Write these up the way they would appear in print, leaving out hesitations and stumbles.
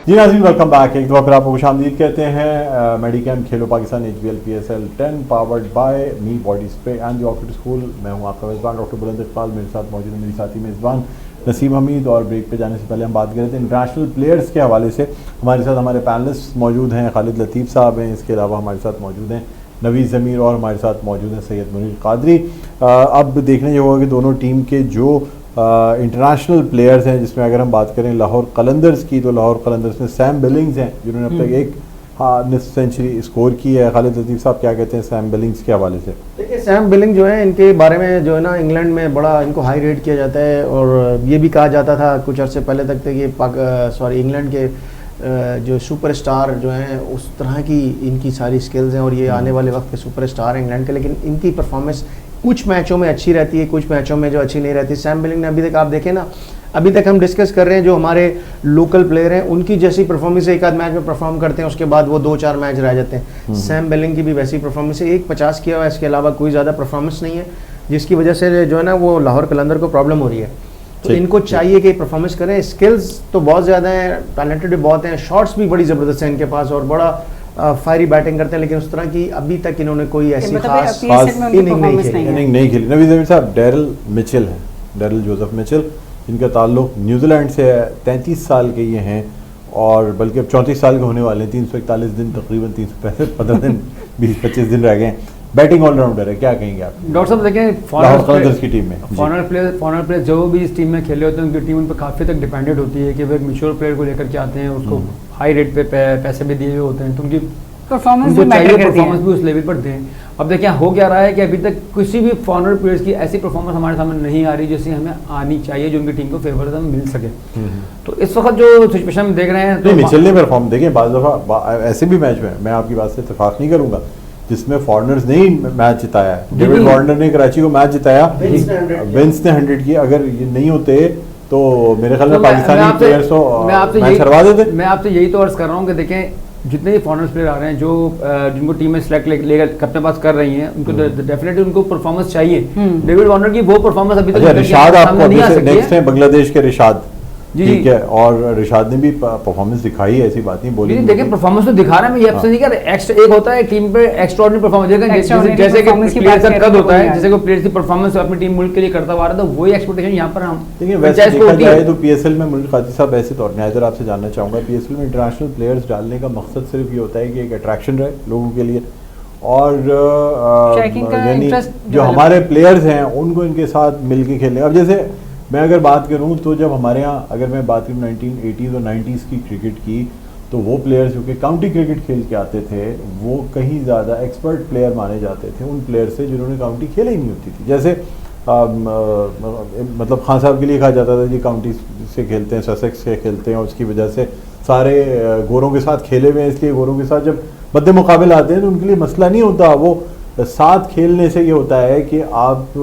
जी नाज़रीन, welcome back. एक दफ़ा फिर आपको खुशामदीद कहते हैं। मेडिकैम खेलो Pakistan HBL PSL 10 powered by me body spray and the Oxford school. मैं हूं आपका मेज़बान डॉक्टर बुलंद इकबाल। मेरे साथ मौजूद है मेरी साथी मेज़बान नसीम हमीद। और ब्रेक पे जाने से पहले हम बात कर रहे थे इंटरनेशनल प्लेयर्स के हवाले से। हमारे साथ हमारे पैनलिस्ट मौजूद हैं, खालिद लतीफ़ साहब हैं, इसके अलावा हमारे साथ मौजूद हैं नवीद ज़मीर और हमारे साथ मौजूद हैं सैयद मुनीर कादरी। अब देखने ये होगा कि दोनों टीम के जो इंटरनेशनल प्लेयर्स हैं, जिसमें अगर हम बात करें लाहौर कलंदर्स की, तो लाहौर कलंदर्स में सैम बिलिंग्स हैं जिन्होंने अब तक एक निफ्ट सेंचुरी स्कोर की है। खालिद लतीफ़ साहब क्या कहते हैं सैम बिलिंग्स के हवाले से? देखिए, सैम बिलिंग जो है, इनके बारे में जो है ना, इंग्लैंड में बड़ा इनको हाई रेट किया जाता है और ये भी कहा जाता था कुछ अर्से पहले तक कि ये इंग्लैंड के जो सुपरस्टार जो हैं उस तरह की इनकी सारी स्किल्स हैं और ये आने वाले वक्त के सुपरस्टार हैं इंग्लैंड के। लेकिन इनकी परफॉर्मेंस कुछ मैचों में अच्छी रहती है, कुछ मैचों में जो अच्छी नहीं रहती। सैम बिलिंग ने अभी तक, आप देखें ना, अभी तक हम डिस्कस कर रहे हैं जो हमारे लोकल प्लेयर हैं उनकी जैसी परफॉर्मेंस एक आध मैच में परफॉर्म करते हैं, उसके बाद वो 2-4 मैच रह जाते हैं। सैम बिलिंग की भी वैसी परफॉर्मेंस है, 1.50 किया हुआ है, इसके अलावा कोई ज़्यादा परफॉर्मेंस नहीं है, जिसकी वजह से जो है ना वो लाहौर कलंदर को प्रॉब्लम हो रही है। तो इनको चाहिए कि परफॉर्मेंस करें। स्किल्स तो बहुत ज़्यादा हैं, टैलेंटेड भी बहुत हैं, शॉट्स भी बड़ी ज़बरदस्त हैं इनके पास और बड़ा फायरी बैटिंग करते हैं, लेकिन उस तरह की अभी तक इन्होंने कोई ऐसी खास इनिंग नहीं खेली। नवीद ज़मीर साहब, डेरिल मिचेल हैं, डेरिल जोसेफ मिचेल, इनका ताल्लुक न्यूजीलैंड से है। 33 साल के ये हैं और बल्कि अब 34 साल के होने वाले हैं। 341 दिन, तकरीबन 315 दिन, 20-25 दिन रह गए। बैटिंग ऑलराउंडर है, क्या कहेंगे आप? डॉक्टर साहब देखें, फॉरनर्स की टीम में फॉरनर प्लेयर जो भी इस टीम में खेले होते हैं उनकी टीम उन पर काफ़ी तक डिपेंडेंट होती है कि वो एक मैच्योर प्लेयर को लेकर के आते हैं, उसको हाई रेट पे पैसे भी दिए हुए होते हैं, तो उनकी परफॉर्मेंस भी उस लेवल पर दें। अब देखिए हो क्या रहा है कि अभी तक किसी भी फॉरनर प्लेयर्स की ऐसी परफॉर्मेंस हमारे सामने नहीं आ रही जैसी हमें आनी चाहिए, जो उनकी टीम को फेवर मिल सके। तो इस वक्त जो सिचुएशन हम देख रहे हैं, तो मिचेल ने परफॉर्म, देखिए बाज़ दफ़ा ऐसे भी मैच में मैं आपकी बात से इत्तेफाक नहीं करूंगा जिसमें फॉरनर्स ने ही मैच जिताया है। डेविड वार्नर ने कराची को मैच जिताया, विंस ने 100 किया। अगर ये नहीं होते तो मेरे ख्याल में पाकिस्तानी प्लेयर्स तो मैच हरवा देते। मैं आपसे यही तो अर्ज कर रहा हूँ कि देखें, जितने भी फॉरनर्स प्लेयर आ रहे हैं जो जिनको टीम में सेलेक्ट लेकर अपने पास कर रही हैं, उनको डेफिनेटली उनको परफॉर्मेंस चाहिए। डेविड वार्नर की वो परफॉर्मेंस अभी तक रिशाद आपको नेक्स्ट है, बांग्लादेश के रिशाद, ठीक है, और रिशाद ने भी परफॉर्मेंस दिखाई है, ऐसी बात नहीं बोली। देखिए परफॉर्मेंस तो दिखा रहे हैं, मैं ये आपसे नहीं कह रहा। एक होता है टीम पे एक्स्ट्राऑर्डिनरी परफॉर्मेंस, जैसे कि प्लेयर का कद होता है, जैसे कोई प्लेयर की परफॉर्मेंस अपनी टीम मुल्क के लिए करता हुआ रहा था, वही एक्सपेक्टेशन यहाँ पर हम देखिए। वैसे देखा जाए तो PSL में मुनीर कादरी साहब ऐसे तो ऑर्गेनाइजर आपसे जानना चाहूँगा, PSL में इंटरनेशनल प्लेयर्स डालने का मकसद सिर्फ ये होता है कि एक अट्रैक्शन रहे लोगों के लिए और यानी जो हमारे प्लेयर्स हैं उनको इनके साथ मिल के खेलने। अब जैसे मैं अगर बात करूं तो जब हमारे यहाँ, अगर मैं बात करूँ 1980s और 90s की क्रिकेट की, तो वो प्लेयर्स जो कि काउंटी क्रिकेट खेल के आते थे वो कहीं ज़्यादा एक्सपर्ट प्लेयर माने जाते थे उन प्लेयर से जिन्होंने काउंटी खेला ही नहीं होती थी। जैसे मतलब खान साहब के लिए कहा जाता था जी काउंटी से खेलते हैं, ससेक्स से खेलते हैं, और उसकी वजह से सारे गोरों के साथ खेले हुए हैं, इसलिए गोरों के साथ जब मद्दे मुकाबले आते हैं तो उनके लिए मसला नहीं होता। वो साथ खेलने से ये होता है कि आप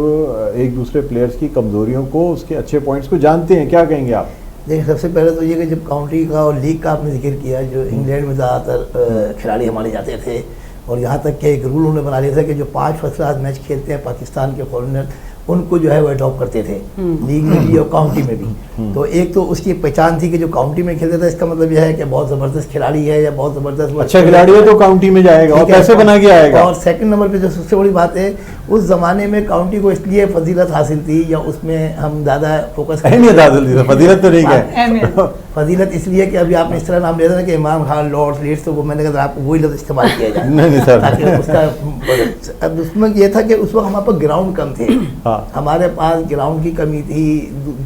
एक दूसरे प्लेयर्स की कमज़ोरियों को, उसके अच्छे पॉइंट्स को जानते हैं। क्या कहेंगे आप? देखिए, सबसे पहले तो ये कि जब काउंटी का और लीग का आपने जिक्र किया, जो इंग्लैंड में ज़्यादातर खिलाड़ी हमारे जाते थे और यहाँ तक कि एक रूल उन्होंने बना लिया था कि जो 5 फर्स्ट क्लास मैच खेलते हैं पाकिस्तान के फॉरनर, उनको जो है वो अडॉप्ट करते थे लीग में भी और काउंटी में भी। तो एक तो उसकी पहचान थी कि जो काउंटी में खेलते थे, इसका मतलब यह है कि बहुत ज़बरदस्त खिलाड़ी है या बहुत ज़बरदस्त अच्छा खिलाड़ी है तो काउंटी में जाएगा और पैसे बना के आएगा। और सेकंड नंबर पे जो सबसे बड़ी बात है, उस ज़माने में काउंटी को इसलिए फजीलत हासिल थी या उसमें हम ज़्यादा फोकस फजीलत तो नहीं है फजीलत इसलिए कि अभी आपने इस तरह नाम लिया था ना कि इमाम खान, लॉर्ड्स, लीड्स, तो वो मैंने कहा आपको वही लफ्ज़ इस्तेमाल किया जाए नहीं सर, ताकि उसका अब उसमें यह था कि उस वक्त हमारे पास ग्राउंड कम थे। हमारे पास ग्राउंड की कमी थी,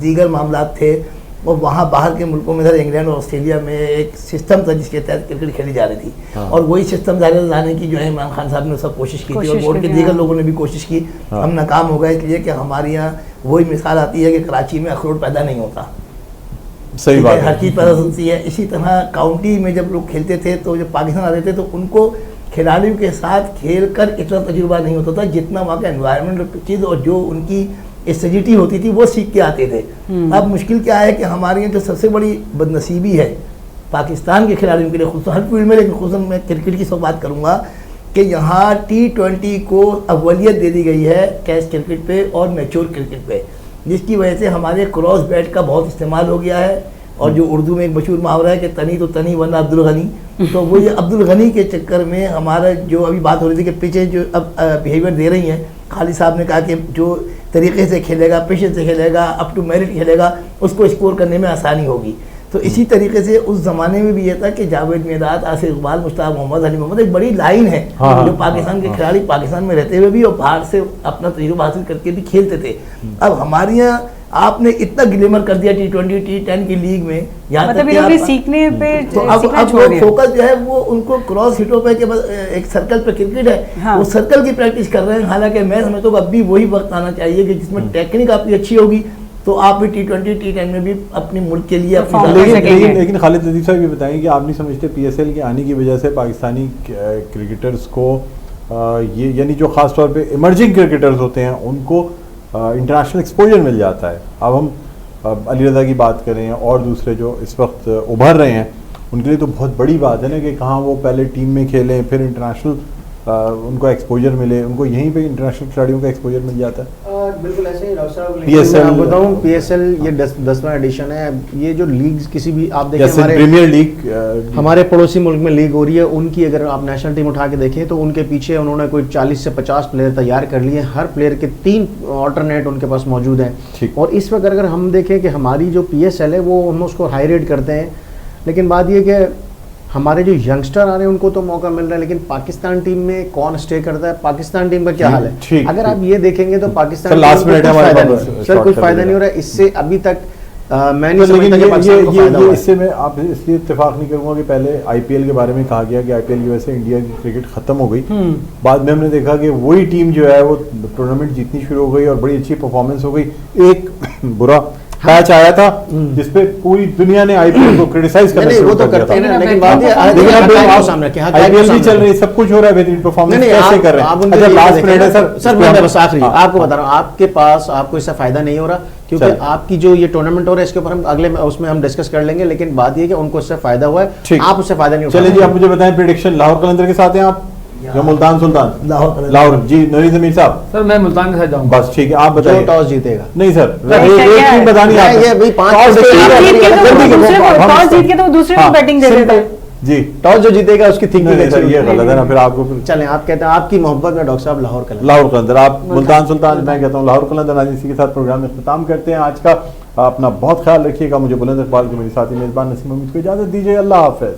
दीगर मामलात थे, और वहाँ बाहर के मुल्कों में, इंग्लैंड और ऑस्ट्रेलिया में एक सिस्टम था जिसके तहत क्रिकेट खेली जा रही थी। और वही सिस्टम लाने की जो है इमरान खान साहब ने सब कोशिश की थी और बोर्ड के दीगर लोगों ने भी कोशिश की। हम नाकाम हो गए इसलिए कि हमारे यहाँ वही मिसाल आती है कि कराची में अखरोट पैदा नहीं होता, सही बात है, हर चीज़ पैदा होती है। इसी तरह काउंटी में जब लोग खेलते थे तो जब पाकिस्तान आते थे तो उनको खिलाड़ियों के साथ खेल कर इतना तजुर्बा नहीं होता था जितना वहाँ का एनवायरनमेंट चीज़ और जो उनकी स्ट्रेटजी होती थी वो सीख के आते थे। अब मुश्किल क्या है कि हमारे यहाँ जो सबसे बड़ी बदनसीबी है पाकिस्तान के खिलाड़ियों के लिए, खुद हर फील्ड में, लेकिन खुद मैं क्रिकेट की सब बात करूँगा कि यहाँ T20 को अव्वलियत दे दी गई है टेस्ट क्रिकेट पे और मैच्योर क्रिकेट पे, जिसकी वजह से हमारे क्रॉस बैट का बहुत इस्तेमाल हो गया है और जो उर्दू में एक मशहूर मुहावरा है कि तनी तो तनी वरना अब्दुल गनी, तो वो ये अब्दुल गनी के चक्कर में हमारा जो अभी बात हो रही थी कि पिछे जो अब बिहेवियर दे रही हैं, खालिद साहब ने कहा कि जो तरीके से खेलेगा, पेशेंस से खेलेगा, अप टू मेरिट खेलेगा, उसको स्कोर करने में आसानी होगी। तो इसी तरीके से उस ज़माने में भी ये था कि जावेद मियादाद, आसिफ इकबाल, मुश्ताक मोहम्मद, अली मोहम्मद, एक बड़ी लाइन है जो पाकिस्तान के खिलाड़ी पाकिस्तान में रहते हुए भी और बाहर से अपना तजुर्बा हासिल करके भी खेलते थे। अब हमारे यहाँ आपने इतना ग्लैमर कर दिया T20 T10 की लीग में, यहाँ मतलब तक कि सीखने पे तो अब फोकस जो है वो उनको क्रॉस हिटों पे के एक सर्कल पे क्रिकेट है, हाँ। वो सर्कल की प्रैक्टिस कर रहे हैं। हालांकि मैं समझता हूँ अब भी वही वक्त आना चाहिए कि जिसमें टेक्निक आपकी अच्छी होगी तो आप भी T20 T10 में भी अपनी मुल्क के लिए लेकिन खालिद लतीफ़ साहब ये बताएं कि आप नहीं समझते PSL के आने की वजह से पाकिस्तानी क्रिकेटर्स को ये यानी जो ख़ास तौर पे इमर्जिंग क्रिकेटर्स होते हैं उनको इंटरनेशनल एक्सपोजर मिल जाता है। अब हम अली रज़ा की बात करें और दूसरे जो इस वक्त उभर रहे हैं उनके लिए तो बहुत बड़ी बात है ना कि कहाँ वो पहले टीम में खेलें, फिर इंटरनेशनल उनको एक्सपोजर मिले, उनको यहीं पे इंटरनेशनल खिलाड़ियों का एक्सपोजर मिल जाता है। बिल्कुल ऐसे ही PSL मैं बताऊं, PSL ये 10वां एडिशन है। ये जो लीग्स किसी भी आप देखें, हमारे प्रीमियर लीग हमारे पड़ोसी मुल्क में लीग हो रही है, उनकी अगर आप नेशनल टीम उठा के देखें तो उनके पीछे उन्होंने कोई 40 से 50 प्लेयर तैयार कर लिए। हर प्लेयर के 3 ऑल्टरनेट उनके पास मौजूद हैं। और इस वक्त अगर हम देखें कि हमारी जो PSL है वो हम उसको हाई रेट करते हैं, लेकिन बात ये कि हमारे जो यंगस्टर आ रहे हैं उनको तो मौका मिल रहा है, लेकिन पाकिस्तान टीम में कौन स्टे करता है, पाकिस्तान टीम का क्या हाल है? अगर आप ये देखेंगे तो पाकिस्तान लास्ट मिनट सर कुछ फायदा नहीं हो रहा है इससे अभी तक। मैं नहीं समझता कि पाकिस्तान को फायदा हुआ है। इससे मैं आप इसलिए इत्तेफाक नहीं करूंगा कि पहले IPL के बारे में कहा गया कि IPL की वजह से इंडिया की क्रिकेट खत्म हो गई। बाद में हमने देखा कि वही टीम जो है वो टूर्नामेंट जीतनी शुरू हो गई और बड़ी अच्छी परफॉर्मेंस हो गई। एक बुरा मैच आया था जिसपे पूरी दुनिया ने IPL को क्रिटिसाइज करना शुरू कर दिया था, लेकिन बात ये IPL भी चल रही है, सब कुछ हो रहा है, बेहतरीन परफॉर्मेंस कैसे कर रहे हैं। अच्छा लास्ट मिनट है सर मैं बस आखिरी आपको बता रहा हूँ, आपके पास आपको इससे फायदा नहीं हो रहा क्योंकि आपकी जो ये टूर्नामेंट हो रहा है इसके ऊपर हम अगले उसमें हम डिस्कस कर लेंगे, लेकिन बात ये कि उनको इससे फायदा हुआ है, आप उससे फायदा नहीं उठा। चलिए जी, आप मुझे बताएं प्रेडिक्शन लाहौर कलंदर के साथ हैं आप या मुल्तान सुल्तान? लाहौर जी। नूरी ज़मीर साहब? सर मैं मुल्तान के साथ जाऊंगा। बस ठीक है, आप बताइए। टॉस जीतेगा? नहीं सर, एक टीम बतानी है ये भाई 5 टॉस जीत के तो दूसरे को बैटिंग दे देते हैं जी। टॉस जो जीतेगा उसकी थिंकिंग अच्छी है, ये गलत है ना। फिर आपको चलें, आप कहते हैं आपकी मोहब्बत में डॉक्टर साहब लाहौर कलंदर। लाहौर कलंदर, आप मुल्तान सुल्तान, मैं कहता हूँ लाहौर कलंदर। आज इसी के साथ प्रोग्राम में इख्तिताम करते हैं आज का। अपना बहुत ख्याल रखिएगा। मुझे बुलंद इकबाल के मेरे साथी मेजबान नसीम अमीद को इजाजत दीजिए। अल्लाह हाफिज।